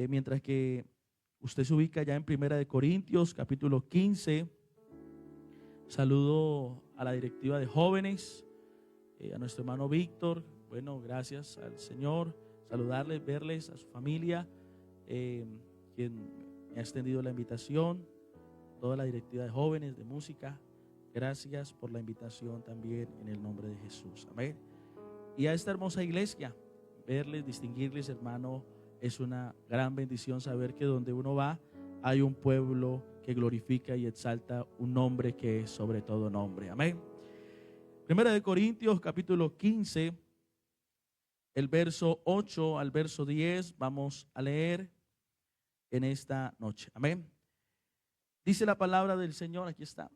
mientras que usted se ubica ya en Primera de Corintios, capítulo 15, saludo a la directiva de jóvenes, a nuestro hermano Víctor. Bueno, gracias al Señor, saludarles, verles, a su familia, quien me ha extendido la invitación, toda la directiva de jóvenes, de música. Gracias por la invitación también en el nombre de Jesús. Amén. Y a esta hermosa iglesia, verles, distinguirles, hermano, es una gran bendición saber que donde uno va hay un pueblo que glorifica y exalta un nombre que es sobre todo nombre. Amén. Primera de Corintios, capítulo 15, el verso 8 al verso 10, vamos a leer en esta noche. Amén. Dice la palabra del Señor, aquí está.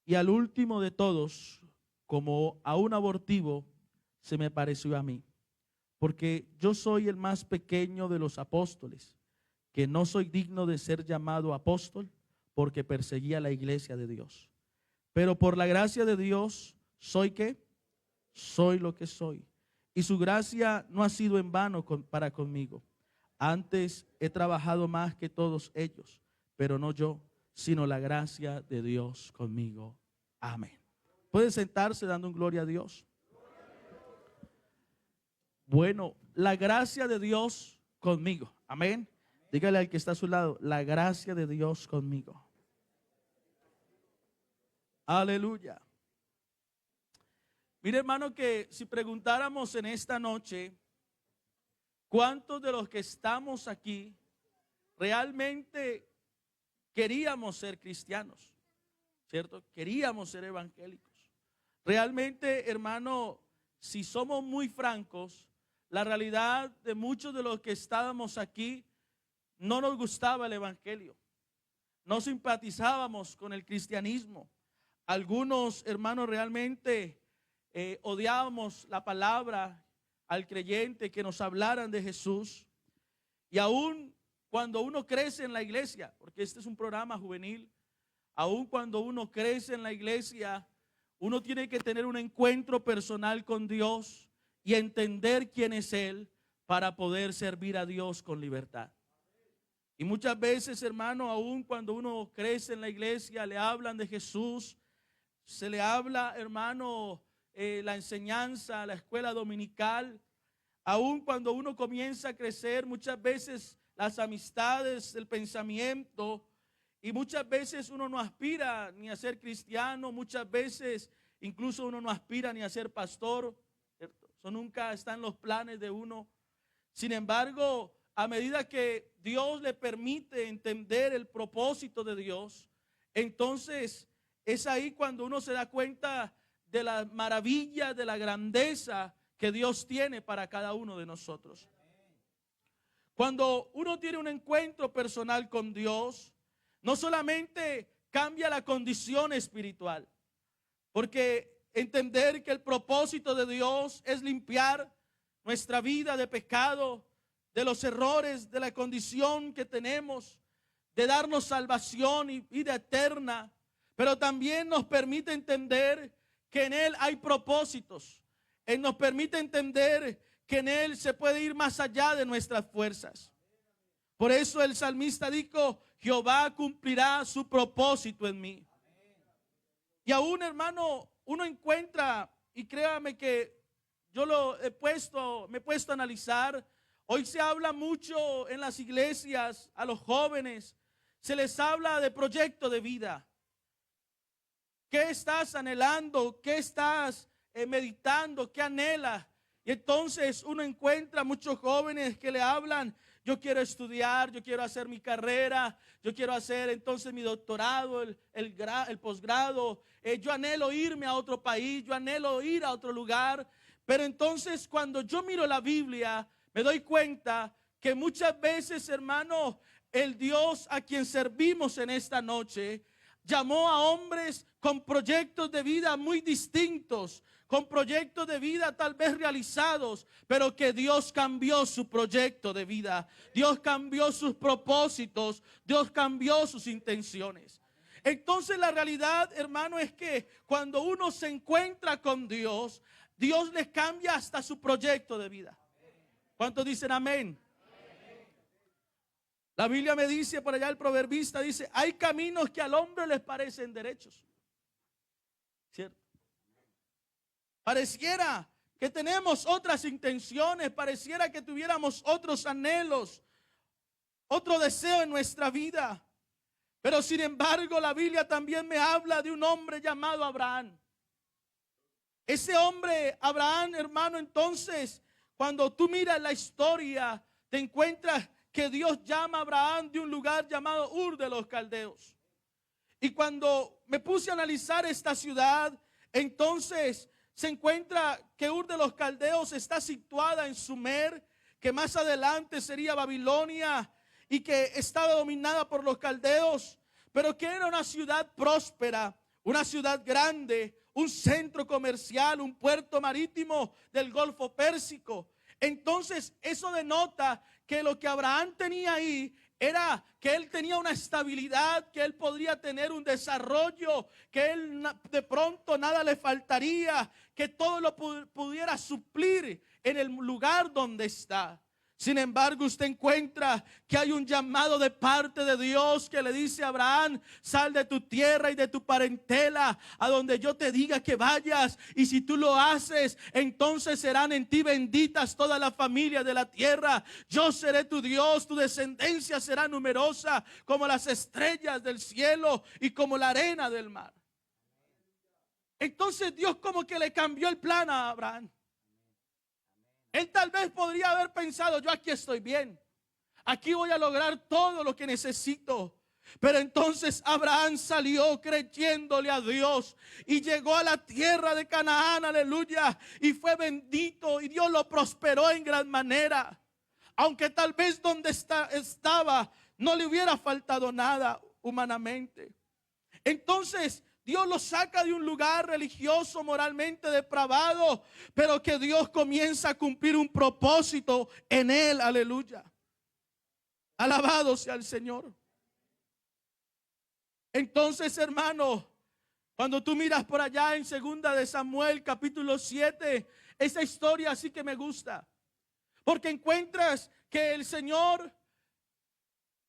Y al último de todos, como a un abortivo, se me pareció a mí, porque yo soy el más pequeño de los apóstoles, que no soy digno de ser llamado apóstol, porque perseguía la iglesia de Dios. Pero por la gracia de Dios, ¿soy qué? Soy lo que soy. Y su gracia no ha sido en vano para conmigo. Antes he trabajado más que todos ellos, pero no yo, sino la gracia de Dios conmigo. Amén. ¿Puede sentarse dando un gloria a Dios? Bueno, la gracia de Dios conmigo. Amén. Dígale al que está a su lado, la gracia de Dios conmigo. Aleluya. Mire, hermano, que si preguntáramos en esta noche, ¿cuántos de los que estamos aquí realmente queríamos ser cristianos? ¿Cierto? Queríamos ser evangélicos. Realmente, hermano, si somos muy francos, la realidad de muchos de los que estábamos aquí, no nos gustaba el evangelio. No simpatizábamos con el cristianismo. Algunos, hermanos, realmente odiábamos la palabra al creyente, que nos hablaran de Jesús. Y aún cuando uno crece en la iglesia, porque este es un programa juvenil, aún cuando uno crece en la iglesia, uno tiene que tener un encuentro personal con Dios y entender quién es Él para poder servir a Dios con libertad. Y muchas veces, hermano, aún cuando uno crece en la iglesia, le hablan de Jesús, se le habla, hermano, la enseñanza, la escuela dominical. Aún cuando uno comienza a crecer, muchas veces las amistades, el pensamiento, y muchas veces uno no aspira ni a ser cristiano, muchas veces incluso uno no aspira ni a ser pastor, ¿cierto? Eso nunca está en los planes de uno. Sin embargo, a medida que Dios le permite entender el propósito de Dios, entonces es ahí cuando uno se da cuenta de la maravilla, de la grandeza que Dios tiene para cada uno de nosotros. Cuando uno tiene un encuentro personal con Dios, no solamente cambia la condición espiritual, porque entender que el propósito de Dios es limpiar nuestra vida de pecado, de los errores, de la condición que tenemos, de darnos salvación y vida eterna, pero también nos permite entender que en Él hay propósitos. Él nos permite entender que en Él se puede ir más allá de nuestras fuerzas. Por eso el salmista dijo, Jehová cumplirá su propósito en mí. Y aún, hermano, uno encuentra, y créame que yo me he puesto a analizar, hoy se habla mucho en las iglesias a los jóvenes, se les habla de proyecto de vida. ¿Qué estás anhelando? ¿Qué estás meditando? ¿Qué anhelas? Y entonces uno encuentra muchos jóvenes que le hablan, yo quiero estudiar, yo quiero hacer mi carrera, yo quiero hacer entonces mi doctorado, el posgrado, yo anhelo irme a otro país, yo anhelo ir a otro lugar. Pero entonces cuando yo miro la Biblia, me doy cuenta que muchas veces, hermano, el Dios a quien servimos en esta noche llamó a hombres con proyectos de vida muy distintos, con proyectos de vida tal vez realizados, pero que Dios cambió su proyecto de vida. Dios cambió sus propósitos, Dios cambió sus intenciones. Entonces la realidad, hermano, es que cuando uno se encuentra con Dios, Dios les cambia hasta su proyecto de vida. ¿Cuántos dicen amén? La Biblia me dice, por allá el proverbista dice, hay caminos que al hombre les parecen derechos. ¿Cierto? Pareciera que tenemos otras intenciones, pareciera que tuviéramos otros anhelos, otro deseo en nuestra vida. Pero sin embargo, la Biblia también me habla de un hombre llamado Abraham. Ese hombre, Abraham, hermano, entonces, cuando tú miras la historia, te encuentras que Dios llama a Abraham de un lugar llamado Ur de los Caldeos. Y cuando me puse a analizar esta ciudad, entonces se encuentra que Ur de los Caldeos está situada en Sumer, que más adelante sería Babilonia, y que estaba dominada por los caldeos, pero que era una ciudad próspera, una ciudad grande, un centro comercial, un puerto marítimo del Golfo Pérsico. Entonces eso denota que lo que Abraham tenía ahí era que él tenía una estabilidad, que él podría tener un desarrollo, que él de pronto nada le faltaría, que todo lo pudiera suplir en el lugar donde está. Sin embargo, usted encuentra que hay un llamado de parte de Dios que le dice a Abraham: sal de tu tierra y de tu parentela a donde yo te diga que vayas, y si tú lo haces, entonces serán en ti benditas todas las familias de la tierra. Yo seré tu Dios, tu descendencia será numerosa como las estrellas del cielo y como la arena del mar. Entonces Dios como que le cambió el plan a Abraham. Él tal vez podría haber pensado: yo aquí estoy bien, aquí voy a lograr todo lo que necesito. Pero entonces Abraham salió creyéndole a Dios y llegó a la tierra de Canaán, aleluya, y fue bendito, y Dios lo prosperó en gran manera. Aunque tal vez donde estaba no le hubiera faltado nada humanamente. Entonces Dios lo saca de un lugar religioso, moralmente depravado, pero que Dios comienza a cumplir un propósito en él, aleluya. Alabado sea el Señor. Entonces, hermano, cuando tú miras por allá en 2 de Samuel capítulo 7, esa historia sí que me gusta, porque encuentras que el Señor,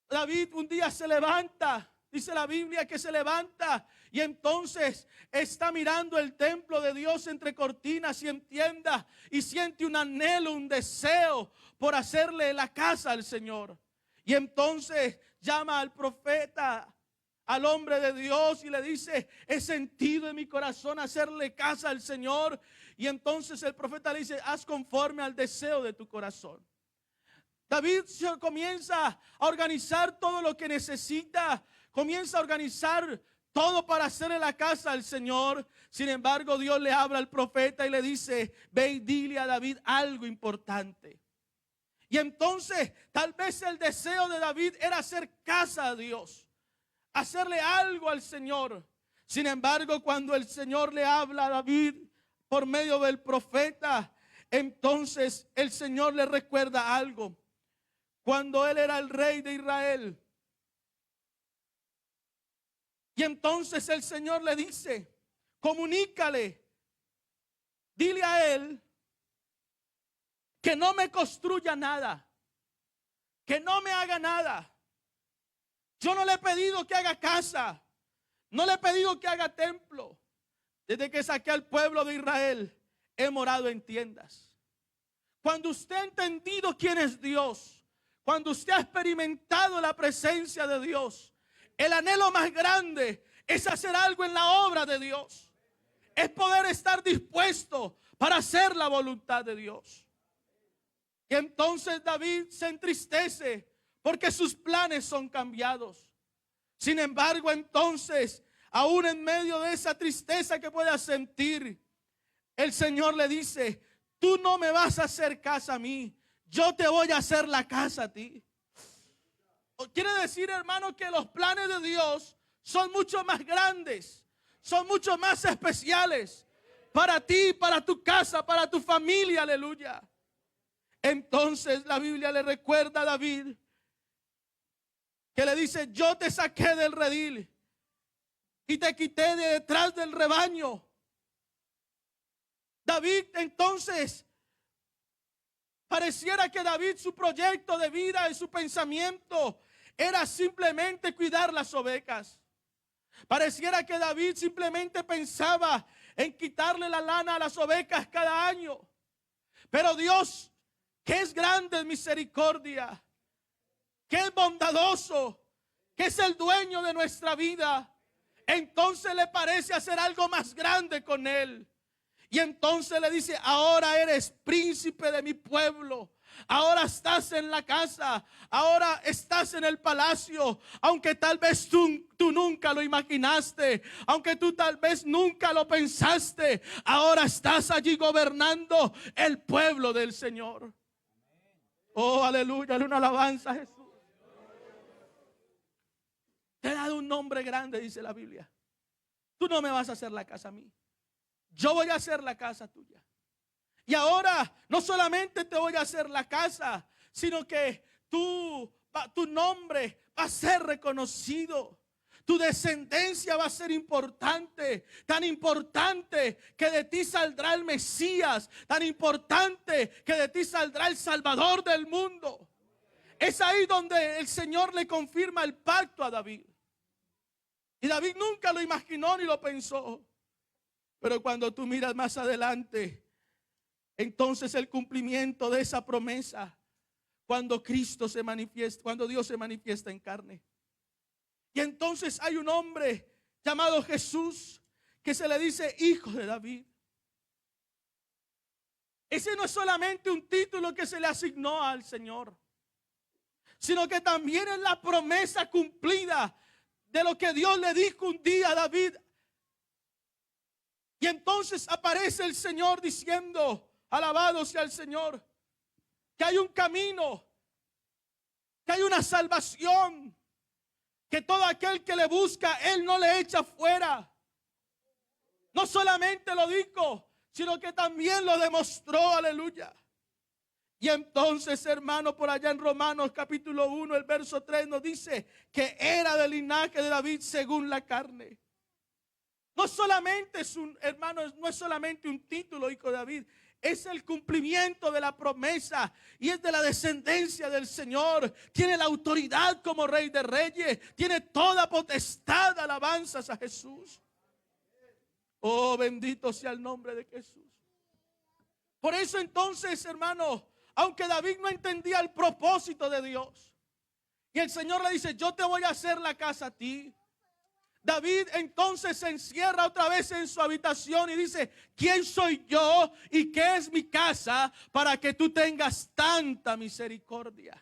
David, un día se levanta. Dice la Biblia que se levanta y entonces está mirando el templo de Dios entre cortinas y en tiendas, y siente un anhelo, un deseo por hacerle la casa al Señor. Y entonces llama al profeta, al hombre de Dios, y le dice: he sentido en mi corazón hacerle casa al Señor. Y entonces el profeta le dice: haz conforme al deseo de tu corazón. David comienza a organizar todo lo que necesita, comienza a organizar todo para hacerle la casa al Señor. Sin embargo, Dios le habla al profeta y le dice: ve y dile a David algo importante. Y entonces tal vez el deseo de David era hacer casa a Dios, hacerle algo al Señor. Sin embargo, cuando el Señor le habla a David por medio del profeta, entonces el Señor le recuerda algo. Cuando él era el rey de Israel, y entonces el Señor le dice: comunícale, dile a él que no me construya nada, que no me haga nada. Yo no le he pedido que haga casa, no le he pedido que haga templo. Desde que saqué al pueblo de Israel, he morado en tiendas. Cuando usted ha entendido quién es Dios, cuando usted ha experimentado la presencia de Dios, el anhelo más grande es hacer algo en la obra de Dios. Es poder estar dispuesto para hacer la voluntad de Dios. Y entonces David se entristece porque sus planes son cambiados. Sin embargo, entonces, aún en medio de esa tristeza que pueda sentir, el Señor le dice: tú no me vas a hacer casa a mí, yo te voy a hacer la casa a ti. Quiere decir, hermano, que los planes de Dios son mucho más grandes, son mucho más especiales para ti, para tu casa, para tu familia, aleluya. Entonces la Biblia le recuerda a David que le dice: yo te saqué del redil y te quité de detrás del rebaño. David entonces, pareciera que David, su proyecto de vida y su pensamiento era simplemente cuidar las ovejas. Pareciera que David simplemente pensaba en quitarle la lana a las ovejas cada año. Pero Dios, que es grande en misericordia, que es bondadoso, que es el dueño de nuestra vida, entonces le parece hacer algo más grande con él. Y entonces le dice: ahora eres príncipe de mi pueblo. Ahora estás en la casa, ahora estás en el palacio, aunque tal vez tú nunca lo imaginaste, aunque tú tal vez nunca lo pensaste, ahora estás allí gobernando el pueblo del Señor. Oh, aleluya, dale una alabanza a Jesús. Te he dado un nombre grande, dice la Biblia. Tú no me vas a hacer la casa a mí, yo voy a hacer la casa tuya. Y ahora no solamente te voy a hacer la casa, sino que tu nombre va a ser reconocido. Tu descendencia va a ser importante, tan importante que de ti saldrá el Mesías, tan importante que de ti saldrá el Salvador del mundo. Es ahí donde el Señor le confirma el pacto a David. Y David nunca lo imaginó ni lo pensó. Pero cuando tú miras más adelante, entonces el cumplimiento de esa promesa, cuando Cristo se manifiesta, cuando Dios se manifiesta en carne. Y entonces hay un hombre llamado Jesús, que se le dice hijo de David. Ese no es solamente un título que se le asignó al Señor, sino que también es la promesa cumplida de lo que Dios le dijo un día a David. Y entonces aparece el Señor diciendo: alabado sea el Señor, que hay un camino, que hay una salvación, que todo aquel que le busca, Él no le echa fuera. No solamente lo dijo, sino que también lo demostró, aleluya. Y entonces, hermano, por allá en Romanos capítulo 1, el verso 3 nos dice que era del linaje de David según la carne. No solamente es un, hermano, no es solamente un título, hijo de David. Es el cumplimiento de la promesa y es de la descendencia del Señor. Tiene la autoridad como Rey de Reyes. Tiene toda potestad. Alabanzas a Jesús. Oh, bendito sea el nombre de Jesús. Por eso entonces, hermano, aunque David no entendía el propósito de Dios, y el Señor le dice: yo te voy a hacer la casa a ti. David entonces se encierra otra vez en su habitación y dice: ¿quién soy yo y qué es mi casa para que tú tengas tanta misericordia?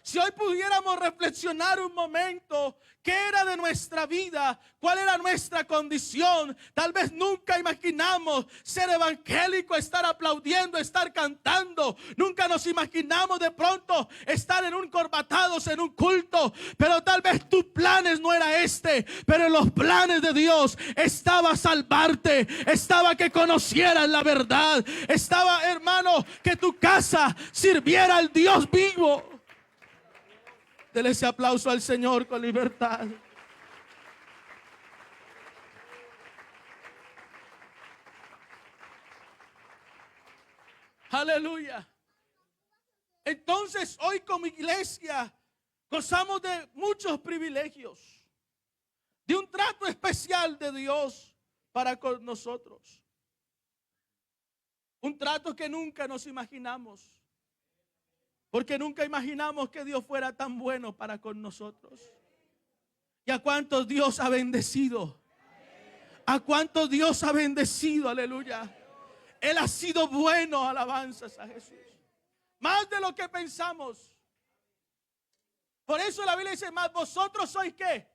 Si hoy pudiéramos reflexionar un momento, ¿qué era de nuestra vida? ¿Cuál era nuestra condición? Tal vez nunca imaginamos ser evangélico, estar aplaudiendo, estar cantando. Nunca nos imaginamos de pronto estar encorbatados en un culto. Pero tal vez tus planes no era este. Pero en los planes de Dios estaba salvarte. Estaba que conocieras la verdad. Estaba, hermano, que tu casa sirviera al Dios vivo. Dele ese aplauso al Señor con libertad. Aleluya. Entonces hoy como iglesia gozamos de muchos privilegios, de un trato especial de Dios para con nosotros. Un trato que nunca nos imaginamos. Porque nunca imaginamos que Dios fuera tan bueno para con nosotros. ¿Y a cuántos Dios ha bendecido? ¿A cuántos Dios ha bendecido? Aleluya. Él ha sido bueno, alabanzas a Jesús. Más de lo que pensamos. Por eso la Biblia dice: más vosotros sois ¿qué?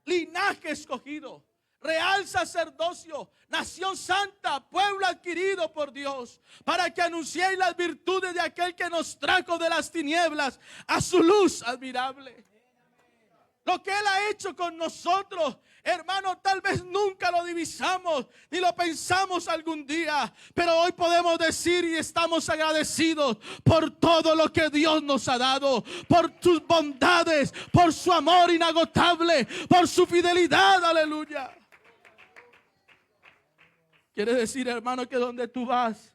Linaje escogido, real sacerdocio, nación santa, pueblo adquirido por Dios, para que anunciéis las virtudes de aquel que nos trajo de las tinieblas a su luz admirable. Lo que Él ha hecho con nosotros, hermano, tal vez nunca lo divisamos ni lo pensamos algún día, pero hoy podemos decir y estamos agradecidos por todo lo que Dios nos ha dado, por sus bondades, por su amor inagotable, por su fidelidad, aleluya. Quiere decir, hermano, que donde tú vas,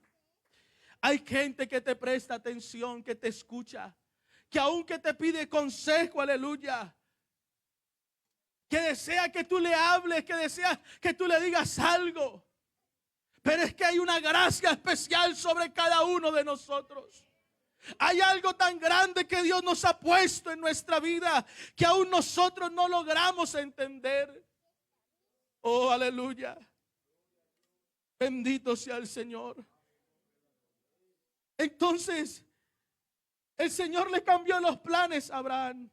hay gente que te presta atención, que te escucha, que aun que te pide consejo, aleluya, que desea que tú le hables, que desea que tú le digas algo. Pero es que hay una gracia especial sobre cada uno de nosotros. Hay algo tan grande que Dios nos ha puesto en nuestra vida que aún nosotros no logramos entender. Oh, aleluya. Bendito sea el Señor. Entonces, el Señor le cambió los planes a Abraham,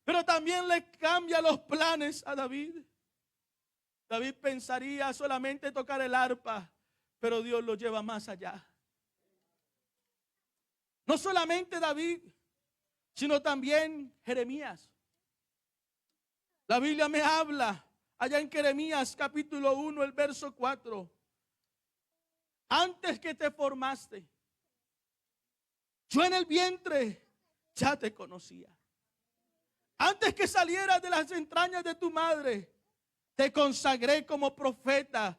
pero también le cambia los planes a David. David pensaría solamente tocar el arpa, pero Dios lo lleva más allá. No solamente David, sino también Jeremías. La Biblia me habla allá en Jeremías capítulo 1, el verso 4. Antes que te formaste, yo en el vientre ya te conocía. Antes que salieras de las entrañas de tu madre, te consagré como profeta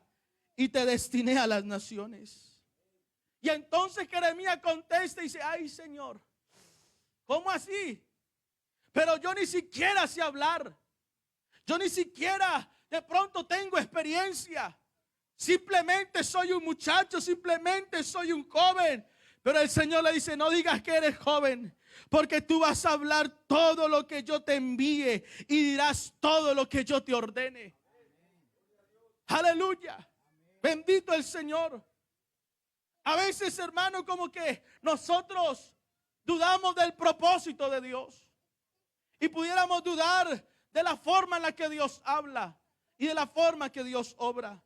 y te destiné a las naciones. Y entonces Jeremías contesta y dice: ay, Señor, ¿cómo así? Pero yo ni siquiera sé hablar. Yo ni siquiera de pronto tengo experiencia. Simplemente soy un muchacho, simplemente soy un joven. Pero el Señor le dice: no digas que eres joven, porque tú vas a hablar todo lo que yo te envíe y dirás todo lo que yo te ordene. Aleluya. Bendito el Señor. A veces, hermano, como que nosotros dudamos del propósito de Dios. Y pudiéramos dudar de la forma en la que Dios habla y de la forma que Dios obra.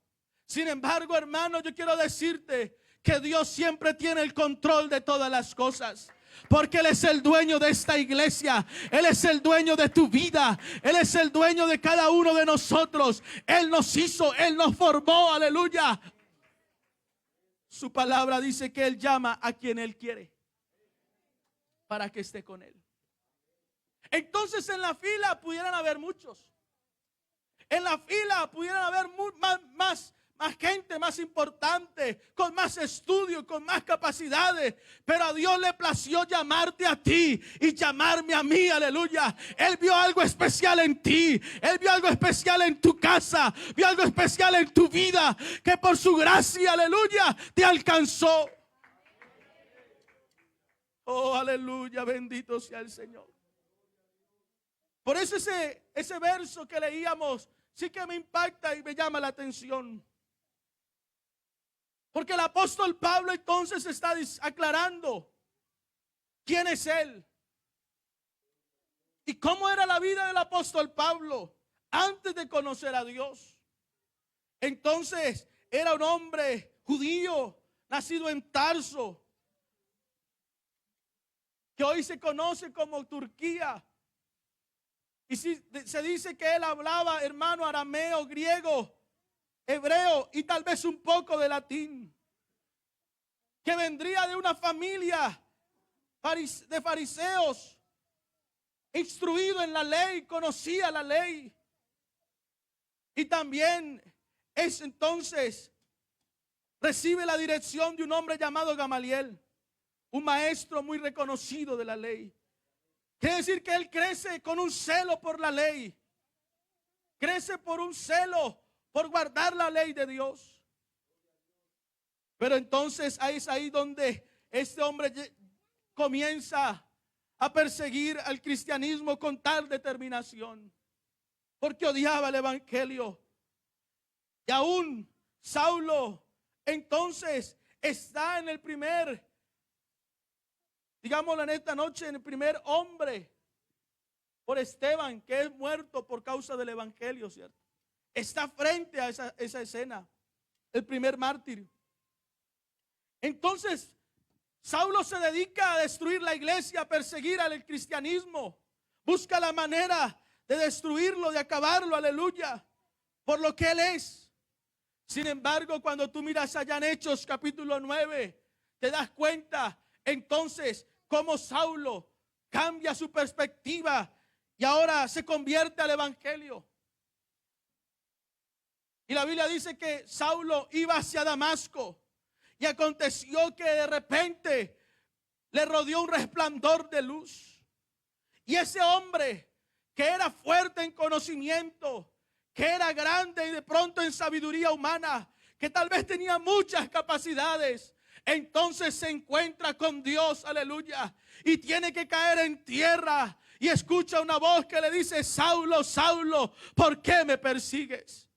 Sin embargo, hermano, yo quiero decirte que Dios siempre tiene el control de todas las cosas. Porque Él es el dueño de esta iglesia. Él es el dueño de tu vida. Él es el dueño de cada uno de nosotros. Él nos hizo, Él nos formó, aleluya. Su palabra dice que Él llama a quien Él quiere para que esté con Él. Entonces en la fila pudieran haber muchos. En la fila pudieran haber más gente más importante, con más estudio, con más capacidades. Pero a Dios le plació llamarte a ti y llamarme a mí, aleluya. Él vio algo especial en ti. Él vio algo especial en tu casa. Vio algo especial en tu vida, que por su gracia, aleluya, te alcanzó. Oh, aleluya, bendito sea el Señor. Por eso ese verso que leíamos sí que me impacta y me llama la atención. Porque el apóstol Pablo entonces está aclarando quién es él. Y cómo era la vida del apóstol Pablo antes de conocer a Dios. Entonces era un hombre judío, nacido en Tarso, que hoy se conoce como Turquía. Y se dice que él hablaba, hermano, arameo, griego, hebreo y tal vez un poco de latín. Que vendría de una familia de fariseos, instruido en la ley, conocía la ley. Y también entonces recibe la dirección de un hombre llamado Gamaliel, un maestro muy reconocido de la ley. Quiere decir que él crece con un celo por la ley. Crece por un celo por guardar la ley de Dios. Pero entonces es ahí donde este hombre comienza a perseguir al cristianismo con tal determinación, porque odiaba el evangelio. Y aún Saulo entonces está en el primer, digámoslo en esta noche, en el primer hombre por Esteban, que es muerto por causa del evangelio, ¿cierto? Está frente a esa escena, el primer mártir. Entonces Saulo se dedica a destruir la iglesia, a perseguir al cristianismo. Busca la manera de destruirlo, de acabarlo, aleluya, por lo que él es. Sin embargo, cuando tú miras allá en Hechos capítulo 9, te das cuenta entonces cómo Saulo cambia su perspectiva y ahora se convierte al evangelio. Y la Biblia dice que Saulo iba hacia Damasco. Y aconteció que de repente le rodeó un resplandor de luz. Y ese hombre que era fuerte en conocimiento, que era grande y de pronto en sabiduría humana, que tal vez tenía muchas capacidades, entonces se encuentra con Dios, aleluya, y tiene que caer en tierra y escucha una voz que le dice: Saulo, Saulo, ¿por qué me persigues?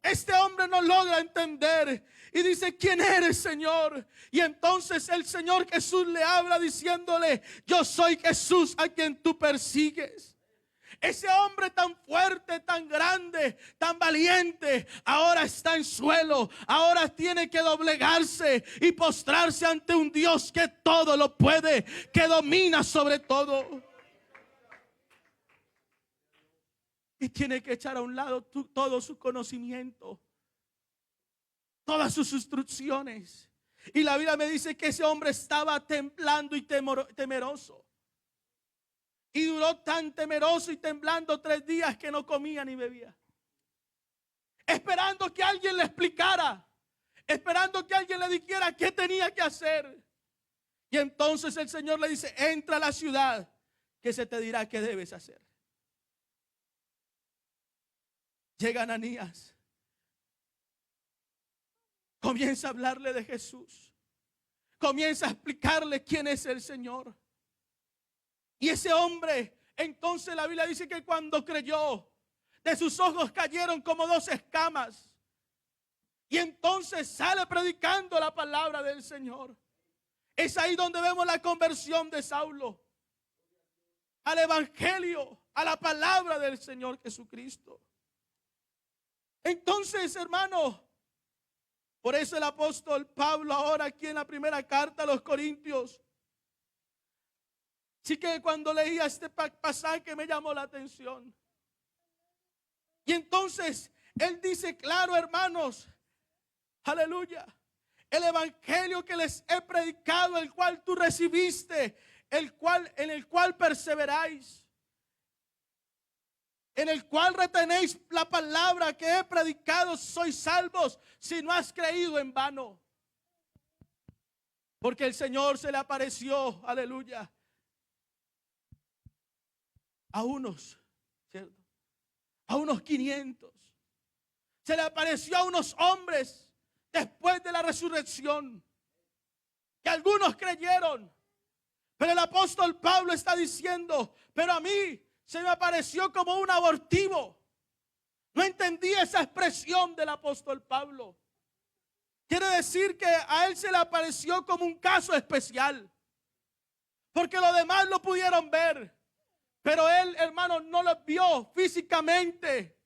Este hombre no logra entender y dice: ¿quién eres, Señor? Y entonces el Señor Jesús le habla diciéndole: yo soy Jesús a quien tú persigues. Ese hombre tan fuerte, tan grande, tan valiente, ahora está en suelo. Ahora tiene que doblegarse y postrarse ante un Dios que todo lo puede, que domina sobre todo. Y tiene que echar a un lado todo su conocimiento, todas sus instrucciones. Y la Biblia me dice que ese hombre estaba temblando y temeroso. Y duró tan temeroso y temblando 3 días que no comía ni bebía, esperando que alguien le explicara, esperando que alguien le dijera qué tenía que hacer. Y entonces el Señor le dice: entra a la ciudad, que se te dirá qué debes hacer. Llega Ananías, comienza a hablarle de Jesús, comienza a explicarle quién es el Señor. Y ese hombre, entonces la Biblia dice que cuando creyó, de sus ojos cayeron como 2 escamas. Y entonces sale predicando la palabra del Señor. Es ahí donde vemos la conversión de Saulo al evangelio, a la palabra del Señor Jesucristo. Entonces, hermano, por eso el apóstol Pablo ahora aquí en la primera carta a los Corintios, sí que cuando leía este pasaje me llamó la atención. Y entonces él dice: claro, hermanos, aleluya, el evangelio que les he predicado, el cual tú recibiste, en el cual perseveráis, en el cual retenéis la palabra que he predicado, sois salvos si no has creído en vano. Porque el Señor se le apareció, aleluya, a unos, ¿cierto?, a unos 500. Se le apareció a unos hombres después de la resurrección, que algunos creyeron. Pero el apóstol Pablo está diciendo: pero a mí se me apareció como un abortivo. No entendí esa expresión del apóstol Pablo. Quiere decir que a él se le apareció como un caso especial, porque los demás lo pudieron ver, pero él, hermano, no lo vio físicamente.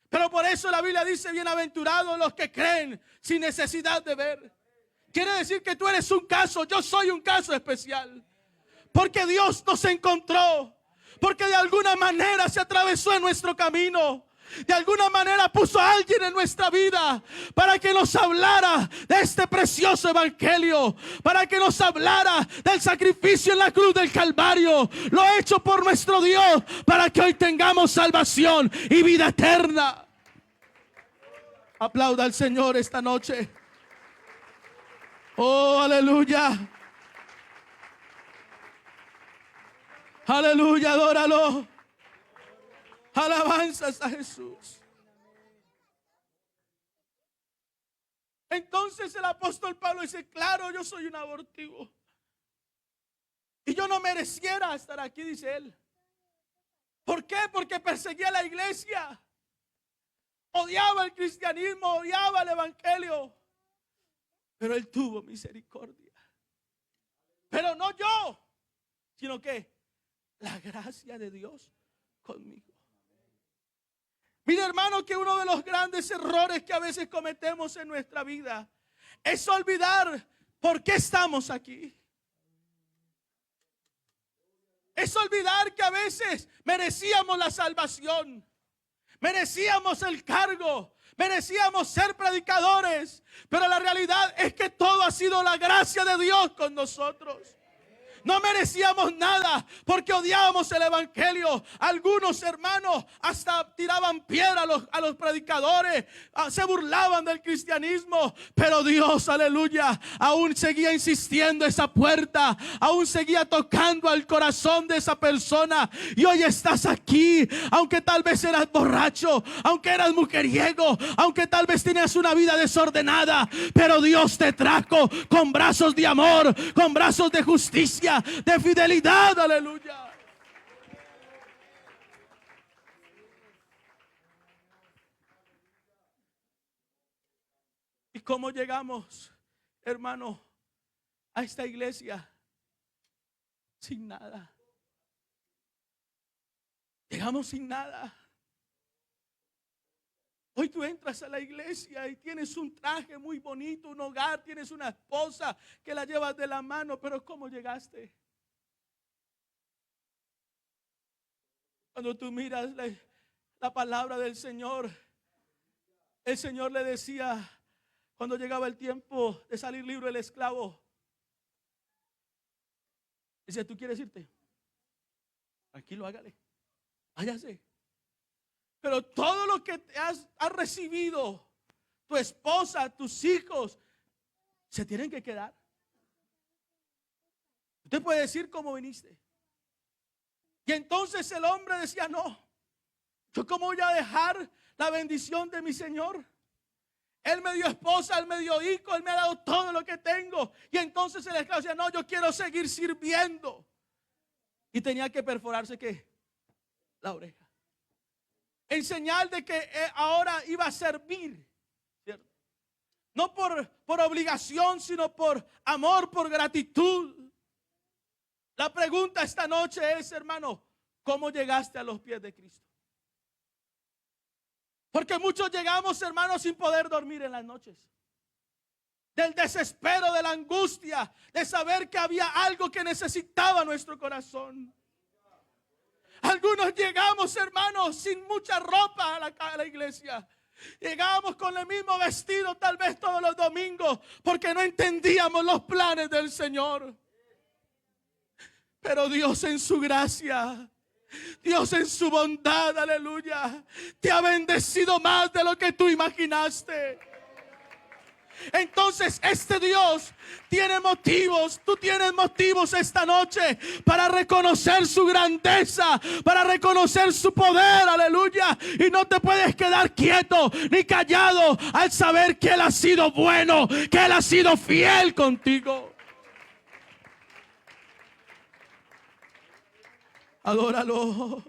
Pero por eso la Biblia dice: bienaventurados los que creen sin necesidad de ver. Quiere decir que tú eres un caso, yo soy un caso especial, porque Dios nos encontró, porque de alguna manera se atravesó en nuestro camino. De alguna manera puso a alguien en nuestra vida para que nos hablara de este precioso evangelio, para que nos hablara del sacrificio en la cruz del Calvario, lo hecho por nuestro Dios, para que hoy tengamos salvación y vida eterna. Aplauda al Señor esta noche. Oh, aleluya. Aleluya, adóralo. Alabanzas a Jesús. Entonces el apóstol Pablo dice: claro, yo soy un abortivo y yo no mereciera estar aquí, dice él. ¿Por qué? Porque perseguía a la iglesia, odiaba el cristianismo, odiaba el evangelio, pero él tuvo misericordia. Pero no yo, sino que la gracia de Dios conmigo. Mira, hermano, que uno de los grandes errores que a veces cometemos en nuestra vida es olvidar por qué estamos aquí. Es olvidar que a veces merecíamos la salvación, merecíamos el cargo, merecíamos ser predicadores, pero la realidad es que todo ha sido la gracia de Dios con nosotros. No merecíamos nada porque odiábamos el evangelio. Algunos hermanos hasta tiraban piedra a los predicadores, se burlaban del cristianismo. Pero Dios, aleluya, aún seguía insistiendo esa puerta, aún seguía tocando al corazón de esa persona. Y hoy estás aquí, aunque tal vez eras borracho, aunque eras mujeriego, aunque tal vez tenías una vida desordenada, pero Dios te trajo con brazos de amor, con brazos de justicia, de fidelidad, aleluya. ¿Y cómo llegamos, hermano, a esta iglesia? Sin nada. Llegamos sin nada. Hoy tú entras a la iglesia y tienes un traje muy bonito, un hogar, tienes una esposa que la llevas de la mano, pero ¿cómo llegaste? Cuando tú miras la palabra del Señor, el Señor le decía, cuando llegaba el tiempo de salir libre el esclavo, dice: ¿tú quieres irte? Tranquilo, hágale, váyase. Pero todo lo que has recibido, tu esposa, tus hijos, se tienen que quedar. Usted puede decir cómo viniste. Y entonces el hombre decía: no, ¿yo cómo voy a dejar la bendición de mi Señor? Él me dio esposa, Él me dio hijo, Él me ha dado todo lo que tengo. Y entonces el esclavo decía: no, yo quiero seguir sirviendo. Y tenía que perforarse, ¿qué? La oreja. En señal de que ahora iba a servir, ¿cierto? No por obligación, sino por amor, por gratitud. La pregunta esta noche es, hermano, ¿cómo llegaste a los pies de Cristo? Porque muchos llegamos, hermanos, sin poder dormir en las noches. Del desespero, de la angustia, de saber que había algo que necesitaba nuestro corazón. Algunos llegamos, hermanos, sin mucha ropa a la iglesia. Llegábamos con el mismo vestido tal vez todos los domingos, porque no entendíamos los planes del Señor. Pero Dios en su gracia, Dios en su bondad, aleluya, te ha bendecido más de lo que tú imaginaste. Entonces este Dios tiene motivos, tú tienes motivos esta noche para reconocer su grandeza, para reconocer su poder, aleluya. Y no te puedes quedar quieto ni callado al saber que Él ha sido bueno, que Él ha sido fiel contigo. Adóralo.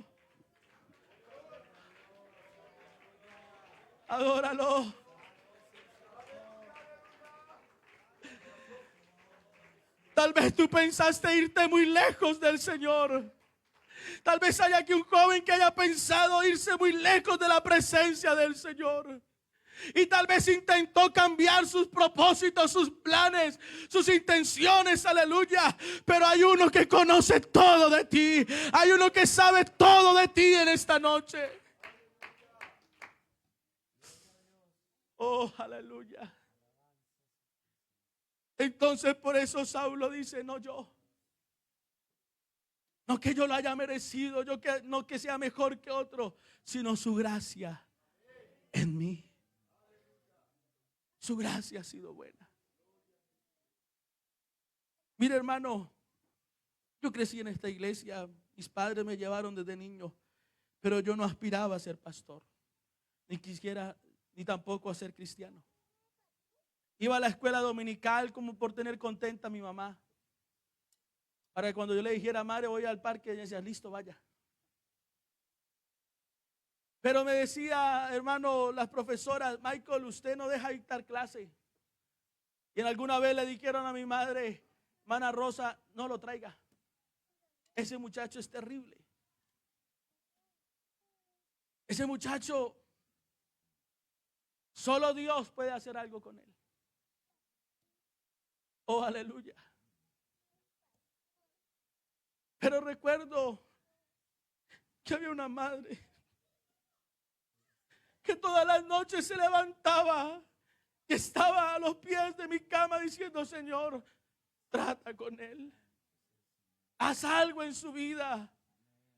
Adóralo. Tal vez tú pensaste irte muy lejos del Señor. Tal vez haya aquí un joven que haya pensado irse muy lejos de la presencia del Señor. Y tal vez intentó cambiar sus propósitos, sus planes, sus intenciones, aleluya. Pero hay uno que conoce todo de ti. Hay uno que sabe todo de ti en esta noche. Oh, aleluya. Entonces por eso Saulo dice: no yo, no que yo lo haya merecido, no que sea mejor que otro, sino su gracia en mí. Su gracia ha sido buena. Mire, hermano, yo crecí en esta iglesia, mis padres me llevaron desde niño, pero yo no aspiraba a ser pastor, ni quisiera, ni tampoco a ser cristiano. Iba a la escuela dominical como por tener contenta a mi mamá, para que cuando yo le dijera: madre, voy al parque, ella decía: listo, vaya. Pero me decía, hermano, las profesoras: Michael, usted no deja dictar clase. Y en alguna vez le dijeron a mi madre: hermana Rosa, no lo traiga, ese muchacho es terrible. Ese muchacho, solo Dios puede hacer algo con él. Oh, aleluya. Pero recuerdo que había una madre que todas las noches se levantaba y estaba a los pies de mi cama diciendo: Señor, trata con él. Haz algo en su vida.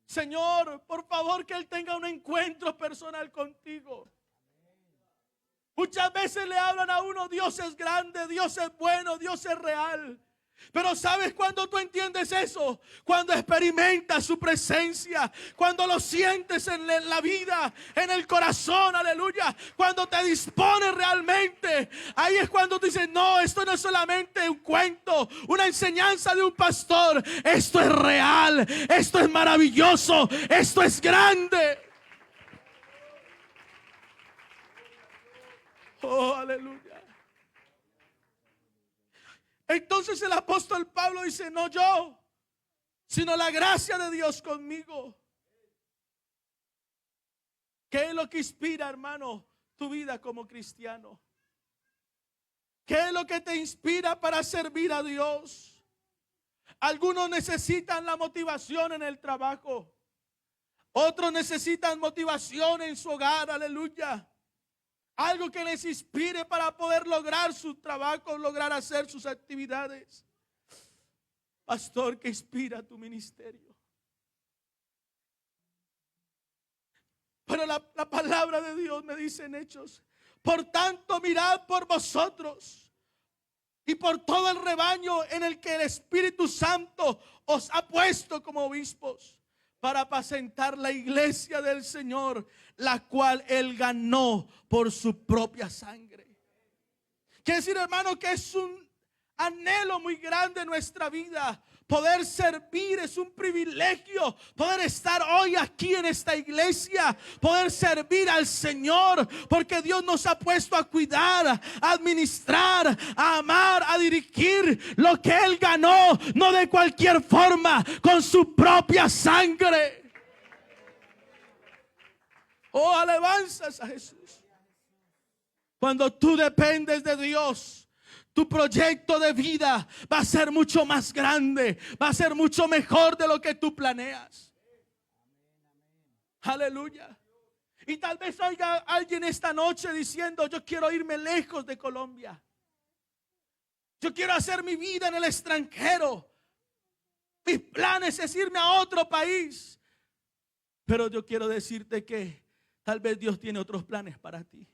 Señor, por favor, que Él tenga un encuentro personal contigo. Muchas veces le hablan a uno: Dios es grande, Dios es bueno, Dios es real. Pero ¿sabes cuándo tú entiendes eso? Cuando experimentas su presencia, cuando lo sientes en la vida, en el corazón, aleluya. Cuando te dispones realmente, ahí es cuando tú dices: no, esto no es solamente un cuento, una enseñanza de un pastor. Esto es real, esto es maravilloso, esto es grande. Oh, aleluya. Entonces el apóstol Pablo dice: no yo, sino la gracia de Dios conmigo. ¿Qué es lo que inspira, hermano, tu vida como cristiano? ¿Qué es lo que te inspira para servir a Dios? Algunos necesitan la motivación en el trabajo. Otros necesitan motivación en su hogar, aleluya. Algo que les inspire para poder lograr su trabajo, lograr hacer sus actividades. Pastor, ¿qué inspira tu ministerio? Pero la palabra de Dios me dice en Hechos: por tanto, mirad por vosotros y por todo el rebaño en el que el Espíritu Santo os ha puesto como obispos, para apacentar la iglesia del Señor, la cual Él ganó por su propia sangre. Quiere decir, hermano, que es un anhelo muy grande en nuestra vida. Poder servir es un privilegio. Poder estar hoy aquí en esta iglesia, poder servir al Señor, porque Dios nos ha puesto a cuidar, a administrar, a amar, a dirigir lo que Él ganó, no de cualquier forma, con su propia sangre. Oh, alabanzas a Jesús. Cuando tú dependes de Dios, tu proyecto de vida va a ser mucho más grande, va a ser mucho mejor de lo que tú planeas. Aleluya. Y tal vez oiga alguien esta noche diciendo: yo quiero irme lejos de Colombia. Yo quiero hacer mi vida en el extranjero. Mis planes es irme a otro país. Pero yo quiero decirte que tal vez Dios tiene otros planes para ti.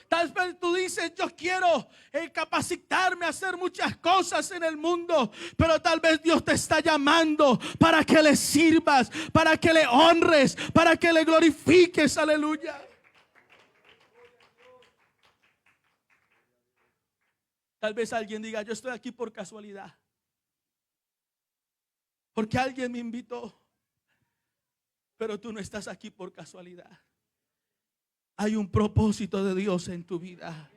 Tal vez tú dices: yo quiero capacitarme a hacer muchas cosas en el mundo. Pero tal vez Dios te está llamando para que le sirvas, para que le honres, para que le glorifiques. Aleluya. Tal vez alguien diga: yo estoy aquí por casualidad, porque alguien me invitó. Pero tú no estás aquí por casualidad. Hay un propósito de Dios en tu vida.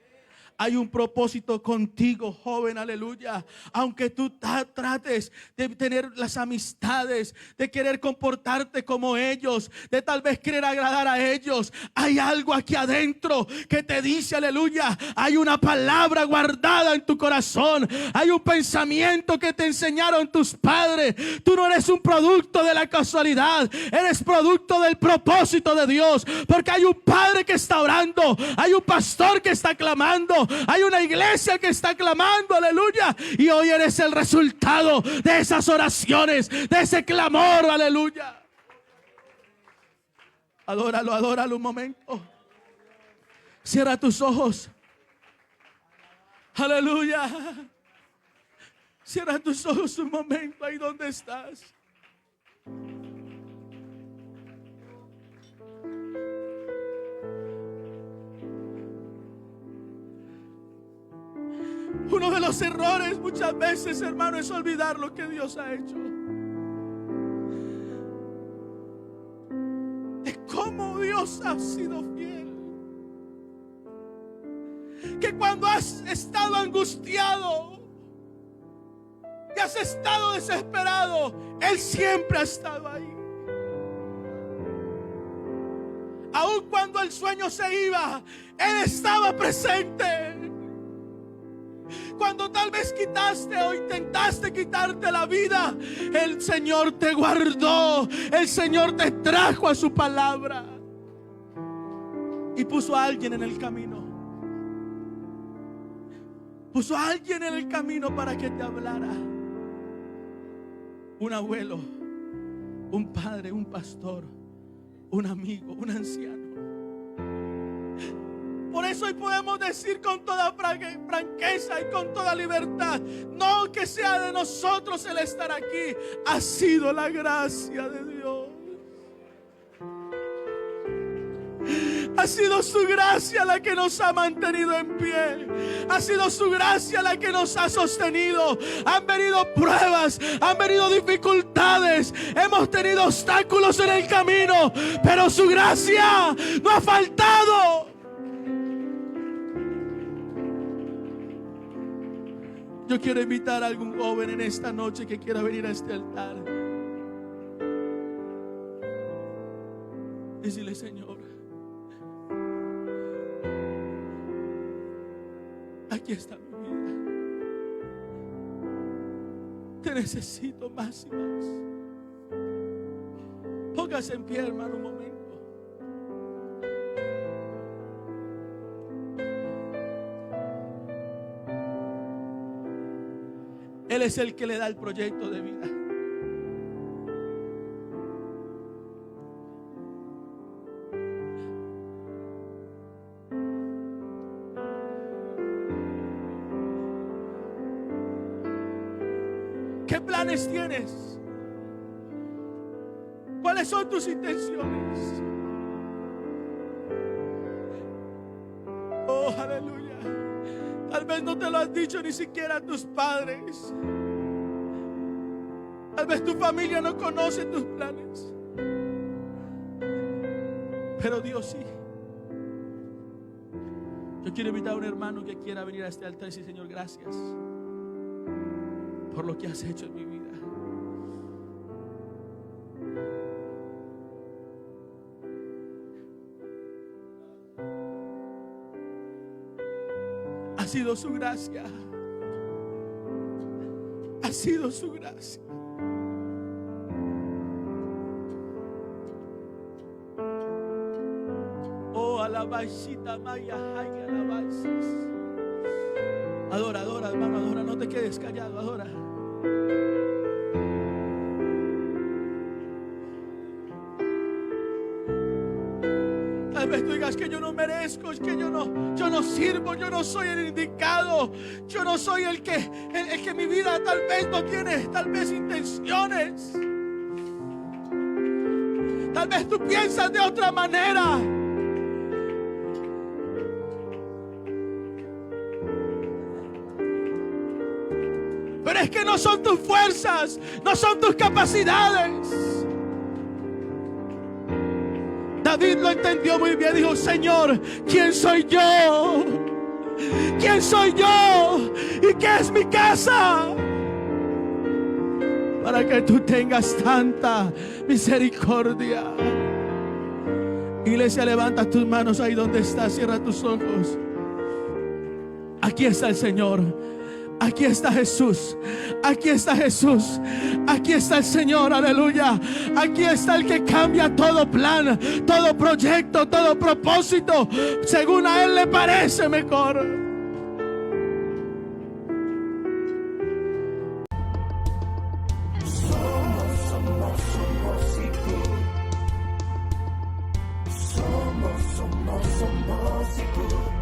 Hay un propósito contigo, joven, aleluya. Aunque tú trates de tener las amistades, de querer comportarte como ellos, de tal vez querer agradar a ellos, hay algo aquí adentro que te dice, aleluya, hay una palabra guardada en tu corazón. Hay un pensamiento que te enseñaron tus padres. Tú no eres un producto de la casualidad, eres producto del propósito de Dios. Porque hay un padre que está orando, hay un pastor que está clamando, hay una iglesia que está clamando, aleluya. Y hoy eres el resultado de esas oraciones, de ese clamor, aleluya. Adóralo, adóralo un momento. Cierra tus ojos. Aleluya. Cierra tus ojos un momento ahí donde estás. Uno de los errores muchas veces, hermano, es olvidar lo que Dios ha hecho. De cómo Dios ha sido fiel. Que cuando has estado angustiado y has estado desesperado, Él siempre ha estado ahí. Aun cuando el sueño se iba, Él estaba presente. Cuando tal vez quitaste o intentaste quitarte la vida, el Señor te guardó. El Señor te trajo a su palabra y puso a alguien en el camino. Puso a alguien en el camino para que te hablara. un abuelo, un padre, un pastor, un amigo, un anciano. Por eso hoy podemos decir con toda franqueza y con toda libertad, no que sea de nosotros el estar aquí, ha sido la gracia de Dios. Ha sido su gracia la que nos ha mantenido en pie. Ha sido su gracia la que nos ha sostenido. Han venido pruebas, han venido dificultades, hemos tenido obstáculos en el camino, pero su gracia no ha faltado. Yo quiero invitar a algún joven en esta noche que quiera venir a este altar. Decirle: Señor, aquí está mi vida. Te necesito más y más. Póngase en pie, hermano, un momento. Él es el que le da el proyecto de vida. ¿Qué planes tienes? ¿Cuáles son tus intenciones? Oh, aleluya. Tal vez no te lo han dicho ni siquiera tus padres. Tal vez tu familia no conoce tus planes, pero Dios sí. Yo quiero invitar a un hermano que quiera venir a este altar y decir: Señor, gracias por lo que has hecho en mi vida. Ha sido su gracia. Ha sido su gracia. Oh, alabashita maya, hay alabanzas. Adora, adora, hermano, adora. No te quedes callado, adora. Tal vez tú digas que yo no merezco, es que yo no sirvo, yo no soy el indicado, yo no soy el que mi vida tal vez no tiene, tal vez intenciones. Tal vez tú piensas de otra manera. Pero es que no son tus fuerzas, no son tus capacidades. David lo entendió muy bien. Dijo: Señor, ¿quién soy yo? ¿Quién soy yo? ¿Y qué es mi casa? Para que tú tengas tanta misericordia. Iglesia, levanta tus manos ahí donde estás. Cierra tus ojos. Aquí está el Señor. Aquí está Jesús, aquí está Jesús, aquí está el Señor, aleluya. Aquí está el que cambia todo plan, todo proyecto, todo propósito, según a Él le parece mejor. Somos hijos.